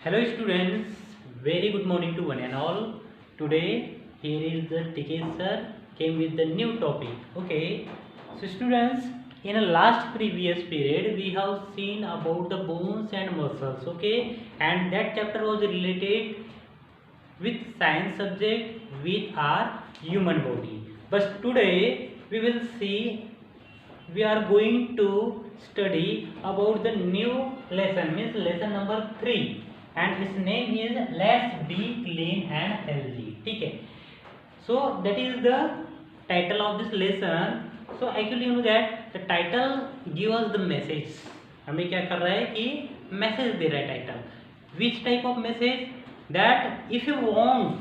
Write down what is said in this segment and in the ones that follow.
Hello students, very good morning to one and all. Today here is the TK sir came with the new topic. Okay, so students, in a last previous period we have seen about the bones and muscles. Okay, and that chapter was related with science subject with our human body. But today we will see we are going to study about the new lesson, means lesson number 3, and its name is let's be clean and healthy. ठीक है, so that is the title of this lesson. So actually you know that the title give us the message. हमें क्या कर रहा है कि message दे रहा है title. which type of message? that if you want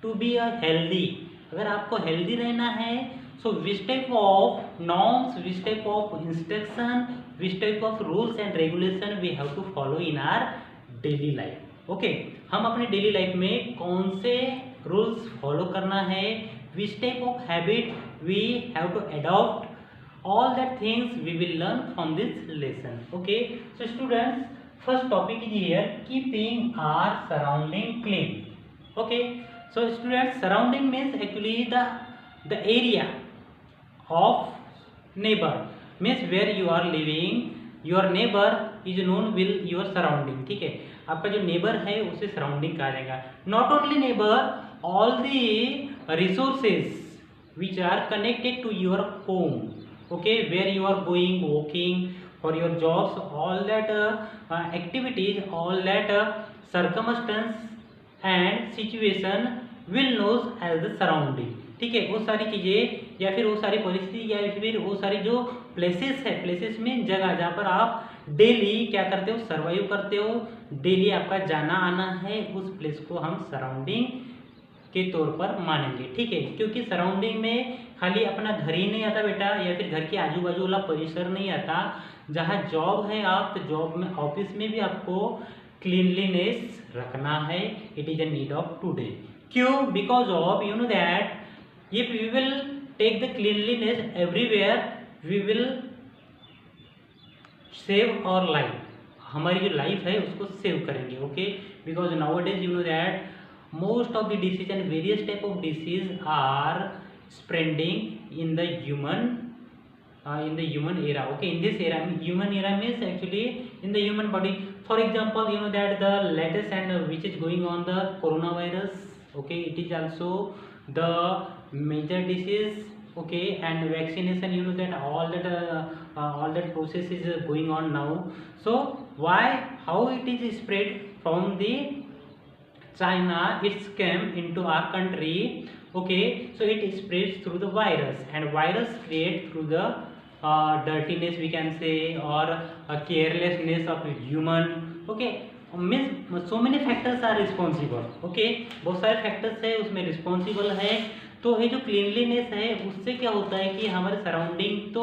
to be a healthy, अगर आपको हेल्दी रहना है, so which type of norms, which type of instruction, which type of rules and regulation we have to follow in our daily life. Okay, हम अपने daily life में कौन से rules follow करना है, which type of habit we have to adopt, all that things we will learn from this lesson. Okay, so students, first topic is here, keeping our surrounding clean. Okay, so students, surrounding means actually the area of neighbor, means where you are living, your neighbor is known with your surrounding. ठीक है, आपका जो neighbour है उसे surrounding कहा जाएगा. Not only neighbour, all the resources which are connected to your home. Okay, where you are going, walking for your jobs, all that activities, all that circumstances and situation will knows as the surrounding. ठीक है, वो सारी चीज़ें या फिर वो सारी परिस्थिति या फिर वो सारी जो प्लेसेस है, प्लेसेस में जगह जहाँ पर आप डेली क्या करते हो, सर्वाइव करते हो, डेली आपका जाना आना है, उस प्लेस को हम सराउंडिंग के तौर पर मानेंगे. ठीक है, क्योंकि सराउंडिंग में खाली अपना घर ही नहीं आता बेटा, या फिर घर के आजू बाजू वाला परिसर नहीं आता. जहाँ जॉब है आप, तो जॉब में, ऑफिस में भी आपको क्लीनलीनेस रखना है. It is a need of today. क्यों? Because of you know that if we will take the cleanliness everywhere, we will save our life. हमारी जो लाइफ है उसको सेव करेंगे. Okay, because now days you know that most of the disease and various type of disease are spreading in the human era. Okay, in this era, human era means actually in the human body. For example, you know that the latest and which is going on, the coronavirus. Okay, it is also the major disease. Okay, and vaccination, you know that all that process is going on now. So why, how it is spread from the China, it came into our country. Okay, so it spreads through the virus, and virus create through the dirtiness we can say, or carelessness of human. Okay, means so many factors are responsible. Okay, बहुत सारे factors है उसमें responsible है. तो ये जो cleanliness है उससे क्या होता है कि हमारे सराउंडिंग तो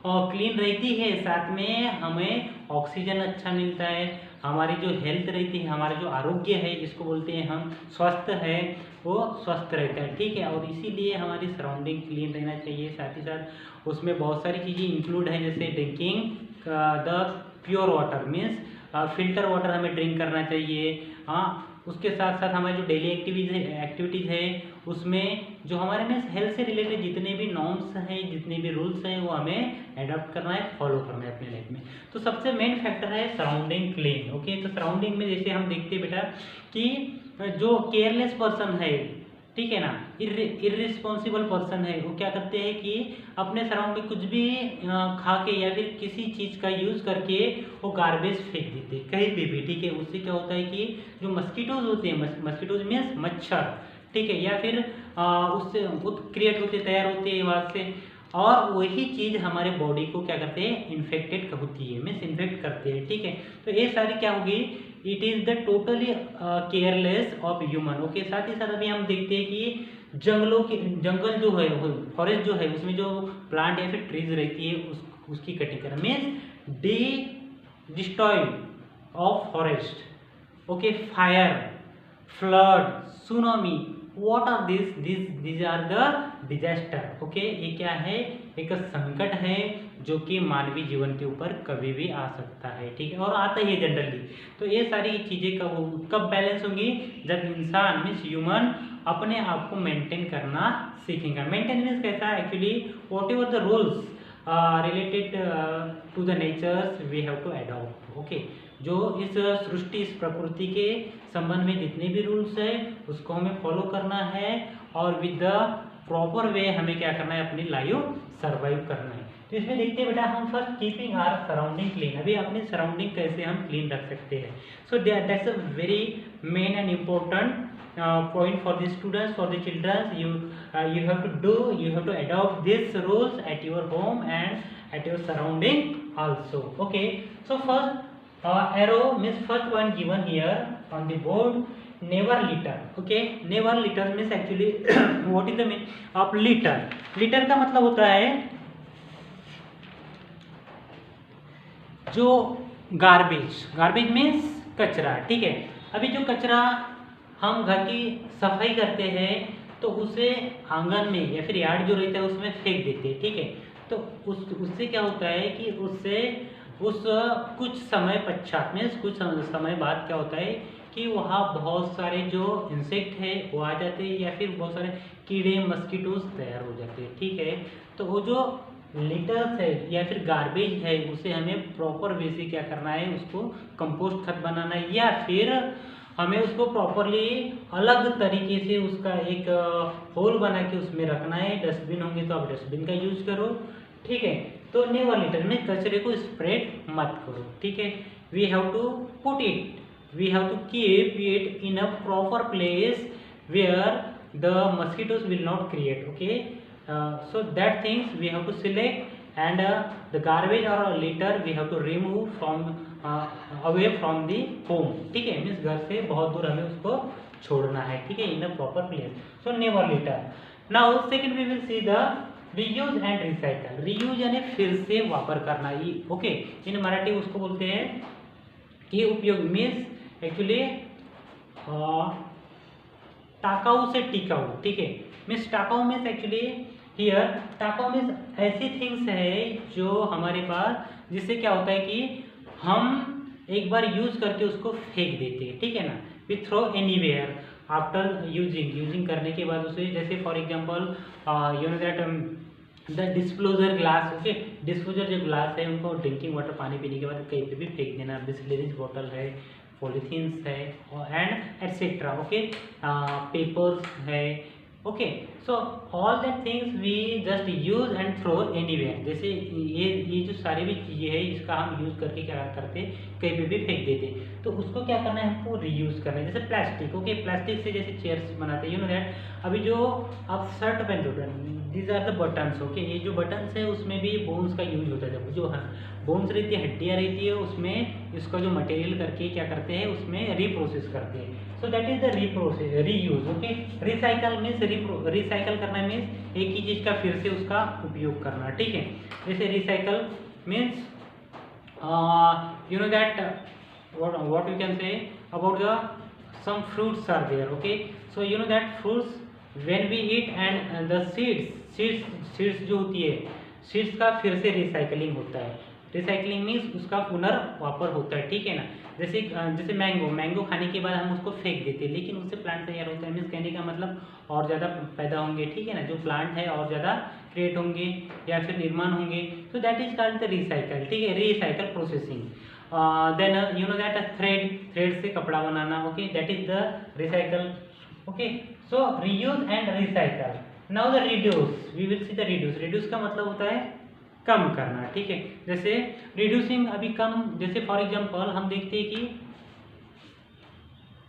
क्लीन रहती है, साथ में हमें ऑक्सीजन अच्छा मिलता है, हमारी जो हेल्थ रहती है, हमारा जो आरोग्य है जिसको बोलते हैं हम स्वस्थ है, वो स्वस्थ रहता है. ठीक है, और इसीलिए हमारी सराउंडिंग क्लीन रहना चाहिए. साथ ही साथ उसमें बहुत सारी चीज़ें इंक्लूड है, जैसे drinking the pure water, means filter water हमें ड्रिंक करना चाहिए. हाँ, उसके साथ साथ हमारी जो डेली एक्टिविटीज़ है उसमें जो हमारे में हेल्थ से रिलेटेड जितने भी नॉर्म्स हैं, जितने भी रूल्स हैं, वो हमें एडॉप्ट करना है, फॉलो करना है अपने लाइफ में. तो सबसे मेन फैक्टर है सराउंडिंग क्लीन. ओके, तो सराउंडिंग में जैसे हम देखते हैं बेटा कि जो केयरलेस पर्सन है, ठीक है ना, इर्रिस्पॉन्सिबल पर्सन है, वो क्या करते हैं कि अपने सराउंड में कुछ भी खा के या फिर किसी चीज़ का यूज़ करके वो गार्बेज फेंक देते हैं कहीं पे भी. ठीक है, उससे क्या होता है कि जो मस्कीटोज होते हैं, मस्कीटोज मीन्स मच्छर, ठीक है, या फिर उससे वो क्रिएट होते, तैयार होते हैं वहाँ से, और वही चीज़ हमारे बॉडी को क्या करते हैं, इन्फेक्टेड होती है, मीन्स इन्फेक्ट करते हैं. ठीक है, तो ये सारी क्या होगी, it is the totally careless of human. Okay, साथ ही साथ अभी हम देखते हैं कि जंगल जो है, फॉरेस्ट जो है, उसमें जो प्लांट या फिर ट्रीज रहती है उसकी कटिंग करना, means destroy of forest. Okay, fire, flood, tsunami, what are this, these are the disaster. Okay, ये क्या है, एक संकट है जो कि मानवीय जीवन के ऊपर कभी भी आ सकता है, ठीक है, और आता ही है जनरली। तो ये सारी चीज़ें कब बैलेंस होंगी, जब इंसान मीन्स ह्यूमन अपने आप को मेंटेन करना सीखेगा। मेंटेन मीन्स कैसा, actually whatever the rules related to the natures we have to adopt, okay. जो इस सृष्टि, इस प्रकृति के संबंध में जितने भी रूल्स है उसको हमें फॉलो करना है, और विद द प्रॉपर वे हमें क्या करना है, अपनी लाइफ सर्वाइव करना है। तो इसमें देखते हैं बेटा, हम first keeping our surrounding clean, अभी अपनी सराउंडिंग कैसे हम क्लीन रख सकते हैं। So that's a very main and important point for the students, for the children. You have to adopt these rules at your home and at your surrounding also, okay. So first arrow means first one given here on the board, never litter, okay. Never litter means actually what is the meaning of litter? Litter का मतलब होता है जो garbage means कचरा, ठीक है। अभी जो कचरा हम घर की सफाई करते हैं तो उसे आंगन में या फिर यार्ड जो रहता है उसमें फेंक देते हैं, ठीक है। तो उससे क्या होता है कि उस कुछ समय पश्चात में कुछ समय बाद क्या होता है कि वहाँ बहुत सारे जो इंसेक्ट है वो आ जाते हैं, या फिर बहुत सारे कीड़े मस्कीटोज तैयार हो जाते हैं, ठीक है। तो वो जो लिटर्स है या फिर गार्बेज है उसे हमें प्रॉपर वे से क्या करना है, उसको कंपोस्ट खाद बनाना है, या फिर हमें उसको प्रॉपरली अलग तरीके से उसका एक होल बना के उसमें रखना है। डस्टबिन होंगे तो आप डस्टबिन का यूज करो, ठीक है। तो नेवर लिटर में कचरे को स्प्रेड मत करो, ठीक है। We have to put it, we have to keep it in a proper place where the mosquitoes will not create, okay. So that things we have to select, and the garbage or litter we have to remove from away from the home, ठीक है। Means घर से बहुत दूर हमें उसको छोड़ना है, ठीक है, in a proper place. So never litter. Now second we will see the reuse and recycle. Reuse यानी फिर से वापर करना, ये ओके। इन मराठी उसको बोलते हैं कि उपयोग, मीन्स एक्चुअली टाकाऊ से टिकाऊ, ठीक है। मीन्स टाकाऊ मीन्स एक्चुअली हियर टाकाऊ मीन्स ऐसी थिंग्स है जो हमारे पास, जिससे क्या होता है कि हम एक बार यूज करके उसको फेंक देते हैं, ठीक है ना। We throw anywhere after using करने के बाद उसे, जैसे for example you know that the disposer glass, okay. Disposer जो ग्लास है उनको ड्रिंकिंग वाटर पानी पीने के बाद कहीं पे भी फेंक देना। बिस्लेरीज बॉटल है, पॉलीथीन्स है एंड एटसेट्रा, ओके। पेपर्स है, okay. So all that things we just use and throw anywhere. जैसे ये जो सारी भी चीज़ें हैं इसका हम यूज करके क्या करते, कहीं पे भी फेंक देते। तो उसको क्या करना है, हमको रीयूज करना है। जैसे प्लास्टिक, ओके। प्लास्टिक से जैसे चेयर्स बनाते हैं, यू नो दैट। अभी जो आप शर्ट पहनते हो, these are the buttons, okay. ये जो बटन्स है उसमें भी बोन्स का यूज होता है। जो बोन्स रहती है, हड्डियाँ रहती है, उसमें इसका जो मटेरियल करके क्या करते हैं, उसमें रीप्रोसेस करते हैं। सो that is the reuse, okay. Recycle means recycle करना मीन्स एक ही चीज़ का फिर से उसका उपयोग करना, ठीक है। जैसे recycle means you know that what you can say about the some fruits are there, okay. So you know that fruits when we eat and the seeds जो होती है, सीड्स का फिर से रिसाइकलिंग होता है। रिसाइकलिंग मीन्स उसका पुनर्वापर होता है, ठीक है ना। जैसे मैंगो खाने के बाद हम उसको फेंक देते हैं, लेकिन उससे प्लांट तैयार होता है। मीन्स कहने का मतलब और ज़्यादा पैदा होंगे, ठीक है ना। जो प्लांट है और ज़्यादा क्रिएट होंगे या फिर निर्माण होंगे। So that is called the recycle, ठीक है, recycle processing. Then you know that thread से कपड़ा बनाना, okay, that is the recycle, okay. So reuse and recycle. Now the reduce, we will see the reduce. Reduce का मतलब होता है कम करना, ठीक है। जैसे रिड्यूसिंग, अभी कम, जैसे फॉर एग्जांपल हम देखते हैं कि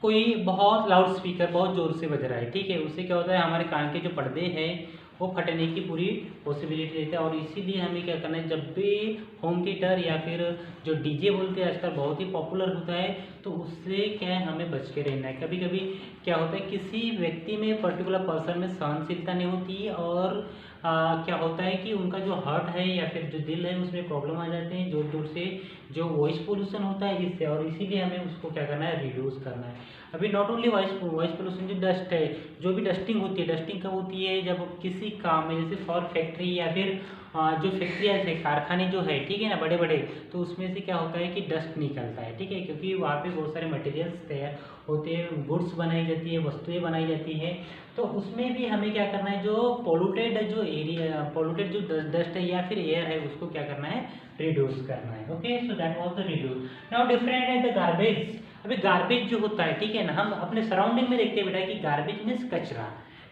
कोई बहुत लाउड स्पीकर बहुत ज़ोर से बज रहा है, ठीक है। उससे क्या होता है, हमारे कान के जो पर्दे हैं वो फटने की पूरी पॉसिबिलिटी रहती है। और इसीलिए हमें क्या करना है, जब भी होम थिएटर या फिर जो डीजे बोलते हैं आजकल बहुत ही पॉपुलर होता है, तो उससे क्या है, हमें बच के रहना है। कभी कभी क्या होता है, किसी व्यक्ति में, पर्टिकुलर पर्सन में सहनशीलता नहीं होती, और क्या होता है कि उनका जो हार्ट है या फिर जो दिल है उसमें प्रॉब्लम आ जाते हैं, जोर जोर से जो वॉइस पोल्यूशन होता है इससे। और इसीलिए हमें उसको क्या करना है, रिड्यूस करना है। अभी not only voice voice pollution, जो डस्ट है, जो भी डस्टिंग होती है, डस्टिंग कब होती है, जब किसी काम में, जैसे फॉर फैक्ट्री या फिर जो फैक्ट्रियाँ है, कारखाने जो है, ठीक है ना, बड़े बड़े, तो उसमें से क्या होता है कि डस्ट निकलता है, ठीक है, क्योंकि वहाँ पे बहुत सारे मटेरियल्स तैयार होते हैं, गुड्स बनाई जाती है, वस्तुएं बनाई जाती है, तो उसमें भी हमें क्या करना है, जो पोल्यूटेड जो एरिया, पोल्यूटेड जो डस्ट है या फिर एयर है, उसको क्या करना है, रिड्यूस करना है। Okay, so that was the reduce. Now different है द गार्बेज। अभी गार्बेज जो होता है, ठीक है ना, हम अपने सराउंडिंग में देखते हैं बेटा कि गार्बेज मीन्स कचरा,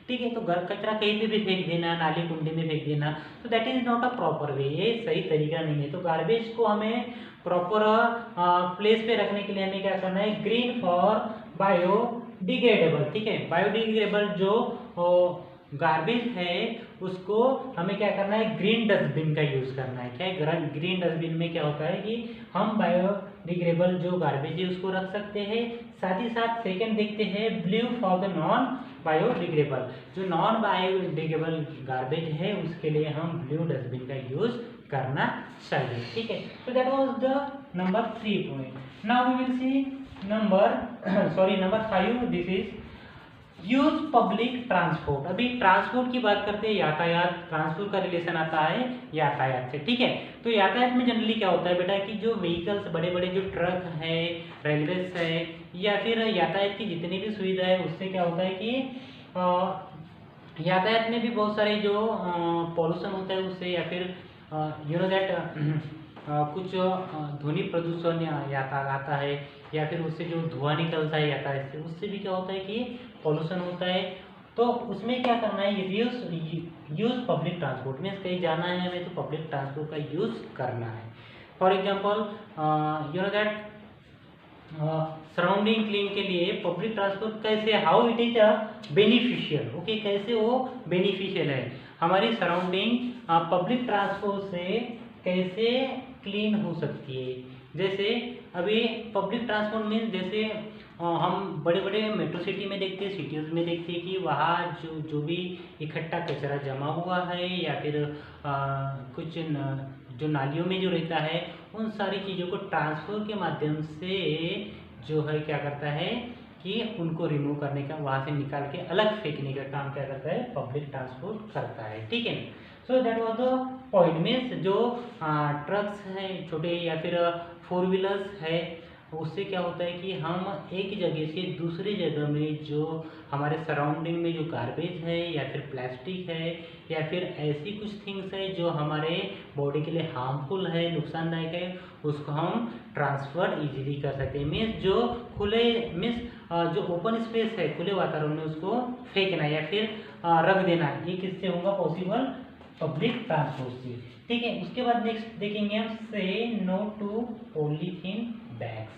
ठीक है, तो कचरा कहीं पे भी फेंक देना, नाली कुंडी में फेंक देना, तो that is not a proper way, ये सही तरीका नहीं है। तो गार्बेज को हमें प्रॉपर प्लेस पे रखने के लिए हमें क्या करना है, ग्रीन फॉर बायोडिग्रेडेबल, ठीक है, बायोडिग्रेडेबल जो गार्बेज है उसको हमें क्या करना है, ग्रीन डस्टबिन का यूज करना है। क्या है, ग्रीन डस्टबिन में क्या होता है कि हम बायोडिग्रेडेबल जो गार्बेज है उसको रख सकते हैं, साथ ही साथ सेकंड देखते हैं blue for the non biodegradable, जो नॉन बायोडिग्रेडेबल गार्बेज है उसके लिए हम ब्लू डस्टबिन का यूज करना चाहिए, ठीक है। तो that was the number 3 point. Now we will see number 5, this is use public transport. अभी ट्रांसपोर्ट की बात करते हैं, यातायात, ट्रांसपोर्ट का रिलेशन आता है यातायात से, ठीक है। तो यातायात में जनरली क्या होता है बेटा कि जो व्हीकल्स, बड़े बड़े जो ट्रक है, रेलवेज है, या फिर यातायात की जितनी भी सुविधा है, उससे क्या होता है कि यातायात में भी बहुत सारे जो पॉल्यूशन होता है उससे, या फिर यू नो दैट कुछ ध्वनि प्रदूषण आता है, या फिर उससे जो धुआं निकलता है यातायात से, उससे भी क्या होता है कि पॉल्यूशन होता है। तो उसमें क्या करना है, यूज पब्लिक ट्रांसपोर्ट, मीन्स कहीं जाना है हमें तो पब्लिक ट्रांसपोर्ट का यूज करना है। For example you know that surrounding clean के लिए पब्लिक ट्रांसपोर्ट कैसे, how it is a beneficial, okay, कैसे वो बेनिफिशियल है हमारी सराउंडिंग पब्लिक ट्रांसपोर्ट से कैसे क्लीन हो सकती है। जैसे अभी पब्लिक ट्रांसपोर्ट मीन्स जैसे हम बड़े बड़े मेट्रो सिटी में देखते हैं, सिटीज़ में देखते हैं कि वहाँ जो भी इकट्ठा कचरा जमा हुआ है, या फिर कुछ जो नालियों में जो रहता है, उन सारी चीज़ों को ट्रांसफर के माध्यम से जो है क्या करता है कि उनको रिमूव करने का, वहाँ से निकाल के अलग फेंकने का काम क्या करता है, पब्लिक ट्रांसपोर्ट करता है, ठीक है। So that was the point, means जो ट्रक्स हैं छोटे या फिर 4 व्हीलर्स है, उससे क्या होता है कि हम एक जगह से दूसरी जगह में जो हमारे सराउंडिंग में जो गार्बेज है, या फिर प्लास्टिक है, या फिर ऐसी कुछ थिंग्स है जो हमारे बॉडी के लिए हार्मफुल है, नुकसानदायक है, उसको हम ट्रांसफर इजीली कर सकते हैं। मीन्स जो खुले, मीन्स जो ओपन स्पेस है, खुले वातावरण में उसको फेंकना या फिर रख देना, ये किससे होगा पॉसिबल, पब्लिक ट्रांसपोर्ट से, ठीक है। उसके बाद नेक्स्ट देखेंगे हम, से नो टू पॉलीथीन बैग्स।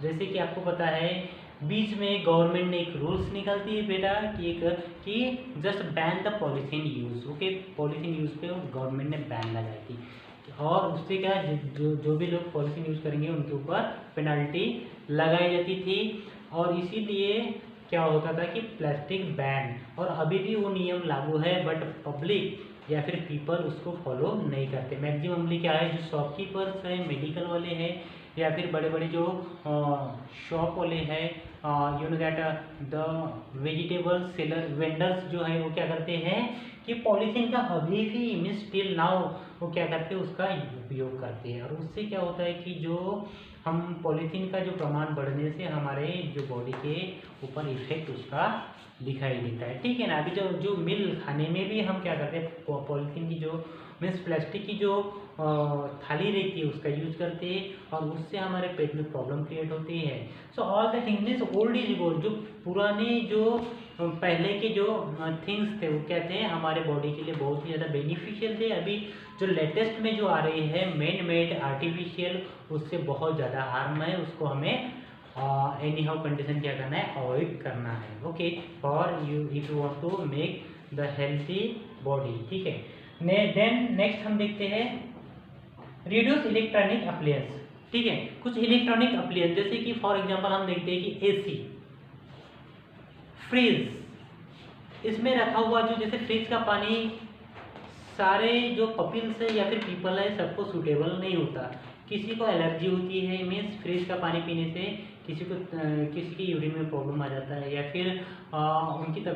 जैसे कि आपको पता है बीच में गवर्नमेंट ने एक रूल्स निकालती है बेटा कि just ban the polythene use, okay, polythene use पे गवर्नमेंट ने बैन लगाई थी, और उससे क्या जो भी लोग पॉलीथीन यूज करेंगे उनके ऊपर पेनल्टी लगाई जाती थी। और इसीलिए क्या होता था कि प्लास्टिक बैन, और अभी भी वो नियम लागू है, बट पब्लिक या फिर पीपल उसको फॉलो नहीं करते। मैक्सिममली क्या है, जो शॉपकीपर्स हैं, मेडिकल वाले हैं, या फिर बड़े बड़े जो शॉप वाले हैं, you know that the vegetable seller vendors जो है, वो क्या करते हैं कि पॉलीथीन का अभी भी मीन्स टिल नाउ वो क्या करते हैं, उसका उपयोग करते हैं। और उससे क्या होता है कि जो हम पॉलीथीन का जो प्रमाण बढ़ने से हमारे जो बॉडी के ऊपर इफेक्ट उसका दिखाई देता है, ठीक है ना। अभी जो मिल खाने में भी हम क्या करते हैं, पॉलीथीन की जो मीन्स प्लास्टिक की जो थाली रहती है उसका यूज करते हैं, और उससे हमारे पेट में प्रॉब्लम क्रिएट होती है। So all the things means old is gold, जो पुराने जो पहले के जो थिंग्स थे वो क्या थे, हमारे बॉडी के लिए बहुत ही ज़्यादा बेनिफिशियल थे। अभी जो लेटेस्ट में जो आ रही है मैन मेड आर्टिफिशियल, उससे बहुत ज़्यादा हार्म है, उसको हमें एनी हाउ कंडीशन क्या करना है, अवॉइड करना है, okay, for you if you want to make the healthy body, ठीक है। देन नेक्स्ट हम देखते हैं रिड्यूस इलेक्ट्रॉनिक अप्लायंस, ठीक है। कुछ इलेक्ट्रॉनिक अप्लायंस जैसे कि फॉर एग्जांपल हम देखते हैं कि एसी, फ्रिज, इसमें रखा हुआ जो जैसे फ्रिज का पानी सारे जो पपील्स है या फिर पीपल है सबको सूटेबल नहीं होता, किसी को एलर्जी होती है, मीन्स फ्रिज का पानी पीने से किसी की यूरिन में प्रॉब्लम आ जाता है, या फिर उनकी तबीयत